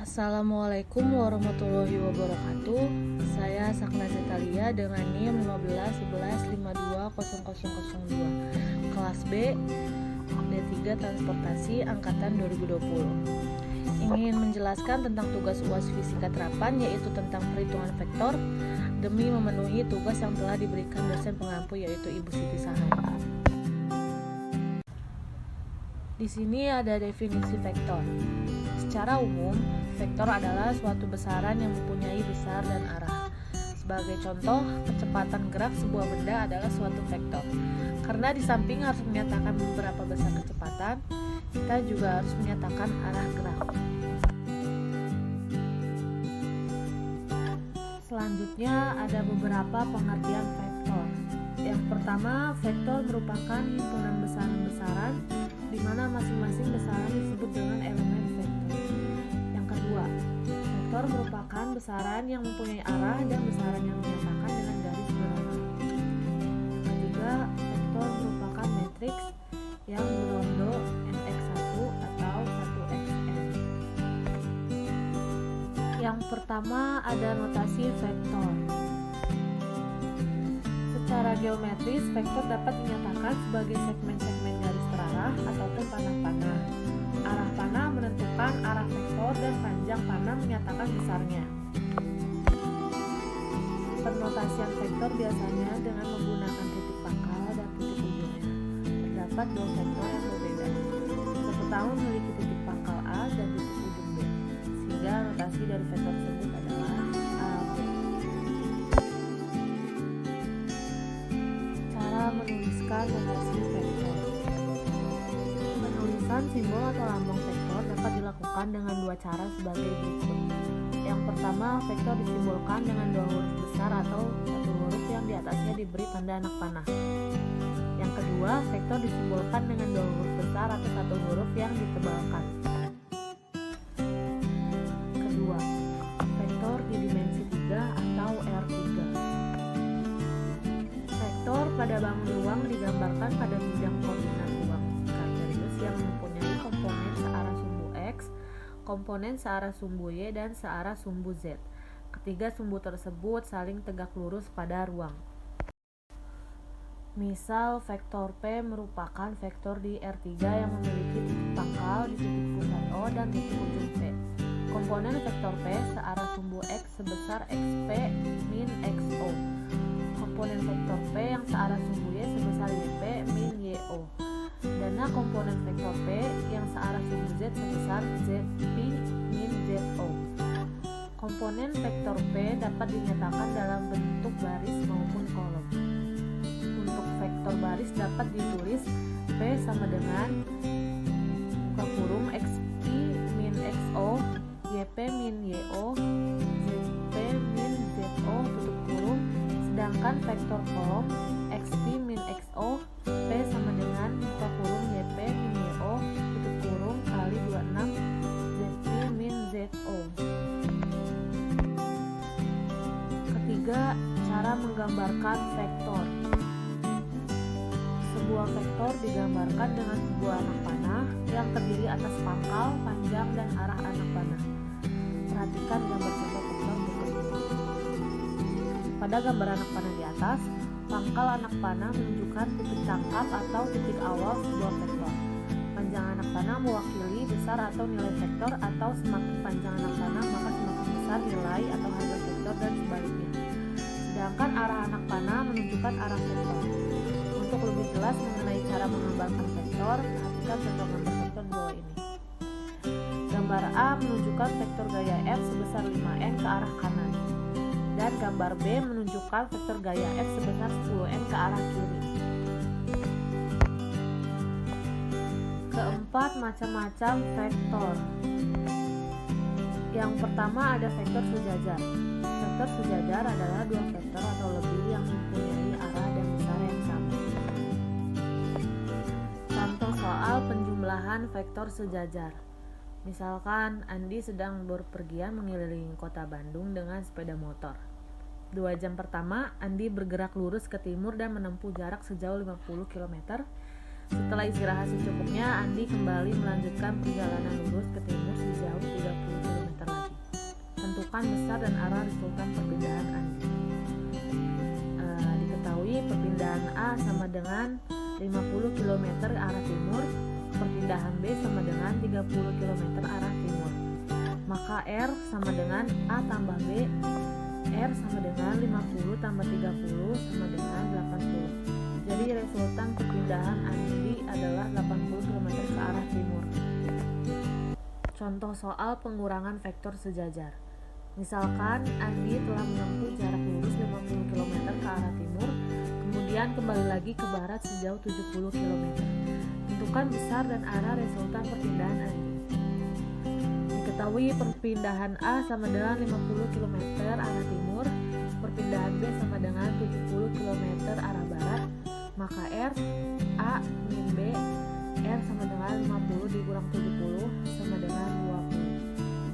Assalamualaikum warahmatullahi wabarakatuh. Saya Sakna Zetalia dengan NIM 1511520002 kelas B D3 Transportasi angkatan 2020. Ingin menjelaskan tentang tugas UAS Fisika Terapan, yaitu tentang perhitungan vektor demi memenuhi tugas yang telah diberikan dosen pengampu, yaitu Ibu Siti Sahai. Di sini ada definisi vektor. Secara umum, vektor adalah suatu besaran yang mempunyai besar dan arah. Sebagai contoh, kecepatan gerak sebuah benda adalah suatu vektor. Karena di samping harus menyatakan beberapa besar kecepatan, kita juga harus menyatakan arah gerak. Selanjutnya ada beberapa pengertian vektor. Yang pertama, vektor merupakan himpunan besaran-besaran di mana masing-masing besaran disebut dengan elemen vektor. Yang kedua, vektor merupakan besaran yang mempunyai arah dan besaran yang menyatakan dengan garis berwarna. Yang ketiga, vektor merupakan matriks yang berondo nx1 atau 1xn. Yang pertama ada notasi vektor. Secara geometris, vektor dapat dinyatakan sebagai segmen-segmen garis terarah ataupun panah-panah. Arah panah menentukan arah vektor dan panjang panah menyatakan besarnya. Penotasian vektor biasanya dengan menggunakan titik pangkal dan titik ujungnya. Terdapat dua vektor yang berbeda. Yang pertama memiliki titik pangkal A dan titik ujung B, sehingga notasi dari vektor tersebut adalah A, B. Cara menuliskan notasi vektor. Penulisan simbol atau lambang vektor dapat dilakukan dengan dua cara sebagai berikut. Yang pertama, vektor disimbolkan dengan dua huruf besar atau satu huruf yang di atasnya diberi tanda anak panah. Yang kedua, vektor disimbolkan dengan dua huruf besar atau satu huruf yang ditebalkan. Kedua, vektor di dimensi 3 atau R3. Vektor pada bangun ruang digambarkan pada bidang koordinat ruang kartesius yang mempunyai komponen searah sumbu X, komponen searah sumbu Y, dan searah sumbu Z. Ketiga sumbu tersebut saling tegak lurus pada ruang. Misal, vektor P merupakan vektor di R3 yang memiliki titik pangkal di titik pusat O dan titik ujung P. Komponen vektor P searah sumbu X sebesar XP min XO. Komponen vektor P yang searah sumbu Y sebesar YP min YO. Dana komponen vektor P yang searah sumbu Z sebesar ZP min ZO. Komponen vektor P dapat dinyatakan dalam bentuk baris maupun kolom. Untuk vektor baris dapat ditulis P sama dengan buka kurung XP min XO, YP min YO, ZP min ZO tutup kurung. Sedangkan vektor kolom XP min XO, P sama dengan buka kurung YP min YO tutup kurung kali 26 ZP min ZO. Ketiga, cara menggambarkan vektor. Sebuah vektor digambarkan dengan sebuah anak panah yang terdiri atas pangkal, panjang, dan arah anak panah. Perhatikan gambar contoh vektor berikut ini. Pada gambar anak panah di atas, pangkal anak panah menunjukkan titik tangkap atau titik awal sebuah vektor. Panjang anak panah mewakili besar atau nilai vektor, atau semakin panjang anak panah maka semakin besar nilai atau harga vektor, dan sebaliknya. Sedangkan arah anak panah menunjukkan arah vektor. Untuk lebih jelas mengenai cara menggambarkan vektor, perhatikan contoh gambar vektor di bawah ini. Gambar A menunjukkan vektor gaya F sebesar 5n ke arah kanan, dan gambar B menunjukkan vektor gaya F sebesar 10n ke arah kiri. Keempat, macam-macam vektor. Yang pertama ada vektor sejajar. Vektor sejajar adalah dua vektor atau lebih yang mempunyai arah dan besar yang sama. Contoh soal penjumlahan vektor sejajar. Misalkan Andi sedang berpergian mengelilingi kota Bandung dengan sepeda motor. 2 jam pertama, Andi bergerak lurus ke timur dan menempuh jarak sejauh 50 km. Setelah istirahat secukupnya, Andi kembali melanjutkan perjalanan lurus ke timur sejauh 30 km lagi. menentukan besar dan arah resultan perpindahan Andi. Diketahui perpindahan A sama dengan 50 km arah timur, perpindahan B sama dengan 30 km arah timur. Maka R sama dengan A tambah B. R sama dengan 50 tambah 30 sama dengan 80. Jadi resultan perpindahan Andi adalah 80 km ke arah timur. Contoh soal pengurangan vektor sejajar. Misalkan Andi telah menempuh jarak lurus 50 km ke arah timur, kemudian kembali lagi ke barat sejauh 70 km. Tentukan besar dan arah resultan perpindahan Andi. Diketahui perpindahan A sama dengan 50 km arah timur, perpindahan B sama dengan 70 km arah barat, maka R, A, min B, R sama dengan 50 dikurang 70 sama dengan 20.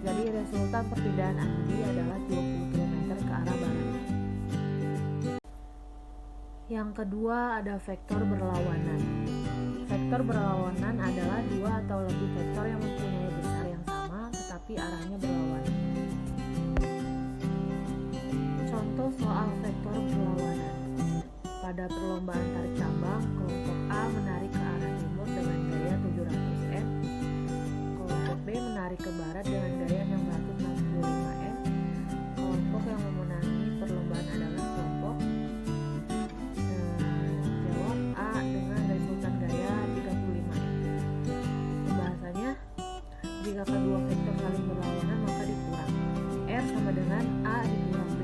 Jadi resultan perpindahan Andi adalah 20 km ke arah barat. Yang kedua ada vektor berlawanan. Vektor berlawanan adalah dua atau lebih vektor yang mempunyai besar yang sama tetapi arahnya berlawanan. Contoh soal vektor berlawanan. Pada perlombaan tarik tambang, kelompok A menarik ke arah timur dengan gaya 700 N, kelompok B menarik ke barat dengan gaya 665 N. Kelompok yang memenangi perlombaan adalah kelompok jawab A dengan resultan gaya 35 N. Pembahasannya, jika kedua vektor saling berlawanan maka dikurang. R sama dengan A dikurang B,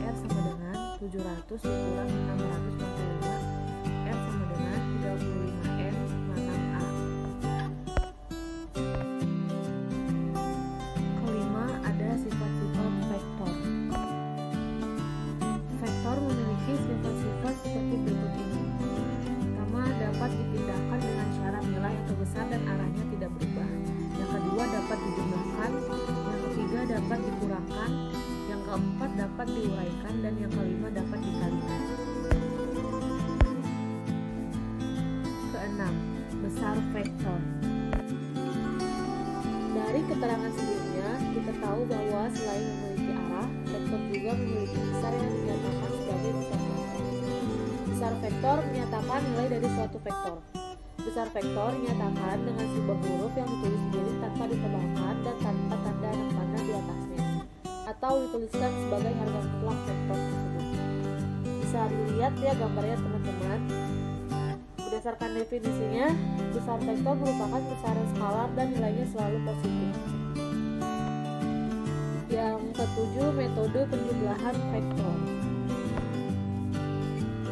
R sama dengan 700 dikurang 665, R sama dengan 35 N mana A. Kelima ada sifat-sifat vektor. Vektor memiliki sifat-sifat seperti berikut ini. Pertama, dapat dipindahkan dengan syarat nilai atau besar dan arahnya tidak berubah. Yang kedua, dapat dijumlahkan. Yang ketiga, dapat dikurangkan. Yang keempat, dapat diuraikan. Dan yang kelima, dapat dikalikan. Keenam, besar vektor. Dari keterangan sebelumnya, kita tahu bahwa selain memiliki arah, vektor juga memiliki besar yang dinyatakan sebagai besar vektor. Besar vektor menyatakan nilai dari suatu vektor. Besar vektor dinyatakan dengan sebuah huruf yang ditulis sendiri tanpa ditambahkan dan tanpa tanda anak panah di atasnya, atau dituliskan sebagai harga mutlak vektor tersebut. Bisa dilihat ya gambarnya teman-teman. Berdasarkan definisinya, besar vektor merupakan besaran skalar dan nilainya selalu positif. Yang ketujuh, metode penjumlahan vektor.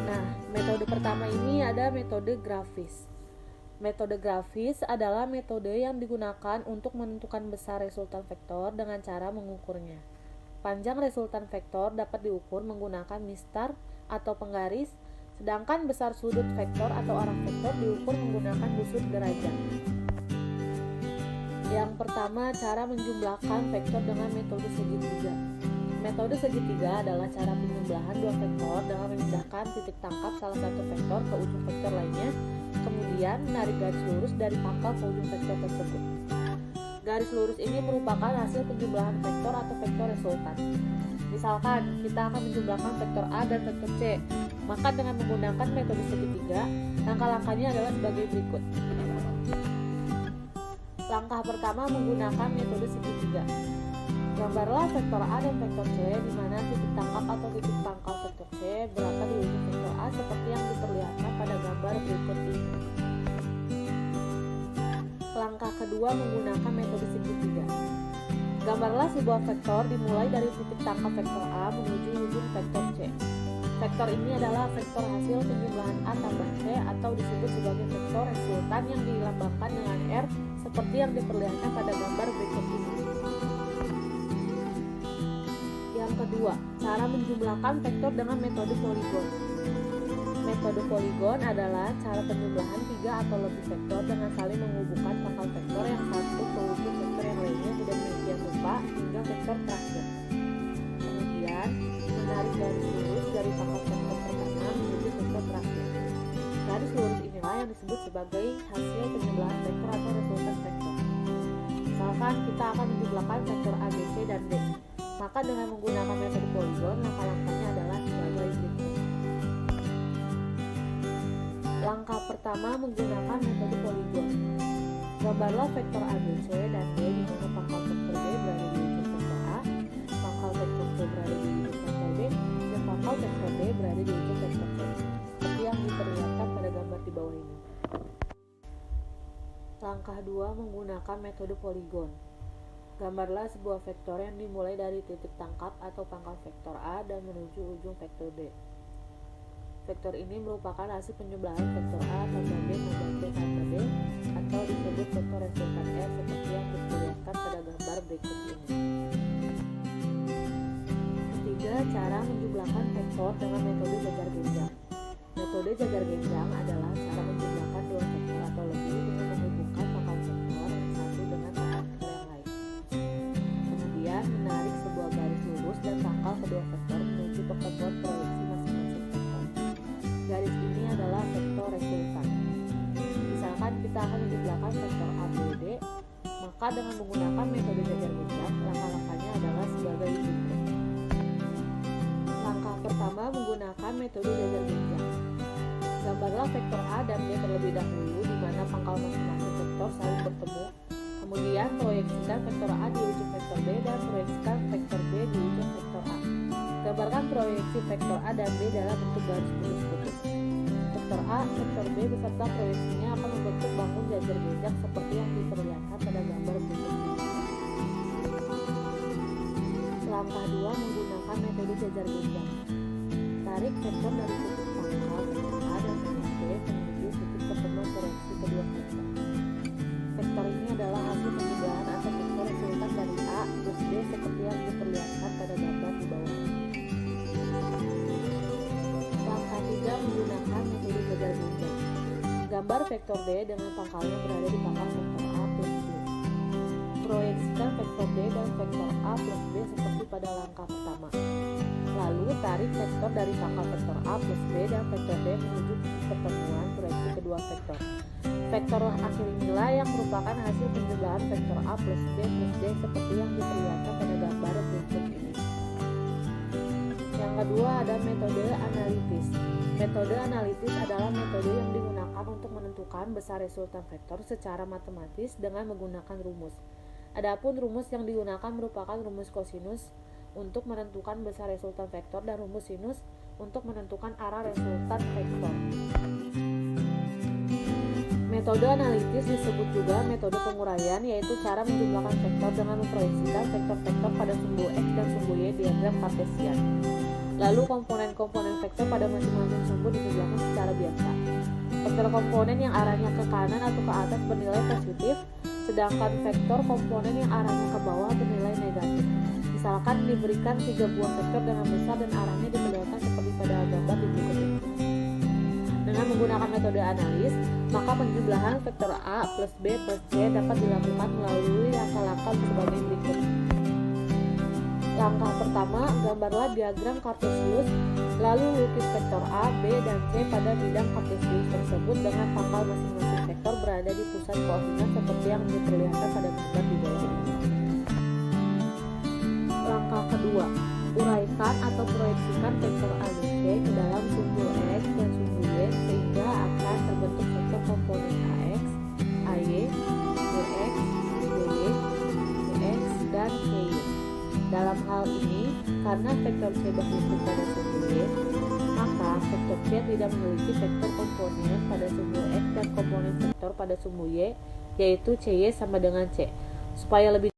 Nah, metode pertama ini ada metode grafis. Metode grafis adalah metode yang digunakan untuk menentukan besar resultan vektor dengan cara mengukurnya. Panjang resultan vektor dapat diukur menggunakan mistar atau penggaris, sedangkan besar sudut vektor atau arah vektor diukur menggunakan busur derajat. Yang pertama, cara menjumlahkan vektor dengan metode segitiga. Metode segitiga adalah cara penjumlahan dua vektor dengan memindahkan titik tangkap salah satu vektor ke ujung vektor lainnya, kemudian menarik garis lurus dari pangkal ke ujung vektor tersebut. Garis lurus ini merupakan hasil penjumlahan vektor atau vektor resultan. Misalkan, kita akan menjumlahkan vektor A dan vektor C, maka dengan menggunakan metode segitiga, langkah-langkahnya adalah sebagai berikut. Langkah pertama menggunakan metode segitiga. Gambarlah vektor A dan vektor C di mana titik tangkap atau titik pangkal vektor C berada di ujung vektor A seperti yang diperlihatkan pada gambar berikut ini. Langkah kedua menggunakan metode segitiga. Gambarlah sebuah vektor dimulai dari titik tangkap vektor A menuju ujung vektor C. Vektor ini adalah vektor hasil penjumlahan A tambah C atau disebut sebagai vektor resultan yang dilambangkan dengan R seperti yang diperlihatkan pada gambar berikut ini. Yang kedua, cara menjumlahkan vektor dengan metode poligon. Metode poligon adalah cara penjumlahan tiga atau lebih vektor dengan saling menghubungkan pangkal vektor yang satu ke ujung vektor yang lainnya tidak demikian rupa hingga vektor terakhir. Kemudian, menarik garis lurus dari pangkal vektor pertama menuju vektor terakhir. Garis lurus inilah yang disebut sebagai hasil penjumlahan vektor atau resultan vektor. Misalkan kita akan menjumlahkan vektor A, B, C, dan D. Maka dengan menggunakan metode poligon, langkah-langkahnya adalah sebagai berikut. Langkah pertama menggunakan metode poligon. Gambarlah vektor ABC dan D di mana pangkal vektor B berada di ujung vektor A, pangkal vektor C berada di ujung vektor B, dan pangkal vektor D berada di ujung vektor C, seperti yang diperlihatkan pada gambar di bawah ini. Langkah 2 menggunakan metode poligon. Gambarlah sebuah vektor yang dimulai dari titik tangkap atau pangkal vektor A dan menuju ujung vektor B. Vektor ini merupakan hasil penjumlahan vektor A tambah B tambah C tambah D atau disebut vektor resultan R seperti yang diperlihatkan pada gambar berikut ini. Ketiga, cara menjumlahkan vektor dengan metode jajar genjang. Metode jajar genjang adalah cara menjumlahkan dua vektor atau lebih dengan menghubungkan pangkal vektor yang satu dengan pangkal vektor yang lain. Kemudian menarik sebuah garis lurus dan pangkal kedua vektor menuju pertemuan proyeksi masing-masing vektor. Garis ini adalah vektor resultan. Misalkan kita akan menjumlahkan vektor A, B, D, maka dengan menggunakan metode jajar genjang, langkah-langkahnya adalah sebagai berikut. Langkah pertama menggunakan metode jajar genjang. Gambarlah vektor A dan B terlebih dahulu di mana pangkal masing-masing vektor saling bertemu. Kemudian proyeksikan vektor A di ujung vektor B dan proyeksikan vektor B di ujung vektor A. Gambarkan proyeksi vektor A dan B dalam bentuk garis putus-putus. Vektor A, vektor B beserta proyeksinya akan membentuk bangun jajar genjang seperti yang diperlihatkan pada gambar berikut ini. Langkah 2 menggunakan metode jajar genjang. Tarik vektor dari titik pangkal vektor A dan vektor B menuju titik pertemuan proyeksi kedua vektor. Vektor ini adalah hasil penjumlahan atau vektor resultan dari A plus B seperti yang diperlihatkan pada gambar di bawah ini. Langkah 3 menggunakan metode jajar genjang. Gambar vektor D dengan pangkalnya berada di pangkal vektor A plus B. Proyeksikan vektor D dan vektor A plus B seperti pada langkah pertama. Lalu tarik vektor dari pangkal vektor A plus B dan vektor D menuju pertemuan proyeksi kedua vektor. Vektor akhir inilah yang merupakan hasil penjumlahan vektor A plus B plus D seperti yang diperlihatkan pada gambar berikut ini. Yang kedua ada metode analitis. Metode analitis adalah metode yang digunakan untuk menentukan besar resultan vektor secara matematis dengan menggunakan rumus. Adapun rumus yang digunakan merupakan rumus kosinus untuk menentukan besar resultan vektor dan rumus sinus untuk menentukan arah resultan vektor. Metode analitis disebut juga metode penguraian, yaitu cara menjumlahkan vektor dengan memproyeksikan vektor-vektor pada sumbu X dan sumbu Y diagram kartesian. Lalu komponen-komponen vektor pada masing-masing sumbu dijumlahkan secara biasa. Vektor komponen yang arahnya ke kanan atau ke atas bernilai positif, sedangkan vektor komponen yang arahnya ke bawah bernilai negatif. Misalkan diberikan 3 buah vektor dengan besar dan arahnya diperlihatkan seperti pada gambar di berikut ini. Dengan menggunakan metode analis, maka penjumlahan vektor A plus B plus C dapat dilakukan melalui langkah-langkah sebagai berikut. Langkah pertama, gambarlah diagram kartesius, lalu lukis vektor A, B, dan C pada bidang kartesius tersebut dengan pangkal masing-masing vektor berada di pusat koordinat seperti yang diperlihatkan pada gambar di bawah ini. Langkah kedua, uraikan atau proyeksikan vektor A dan C ke dalam sumbu X dan sumbu Y sehingga akan terbentuk vektor komponen AX, AY, BX, BY, CX, dan CY. Dalam hal ini, karena vektor C berbentuk pada sumbu Y, maka vektor C tidak memiliki vektor komponen pada sumbu X dan komponen vektor pada sumbu Y, yaitu CY sama dengan C. Supaya lebih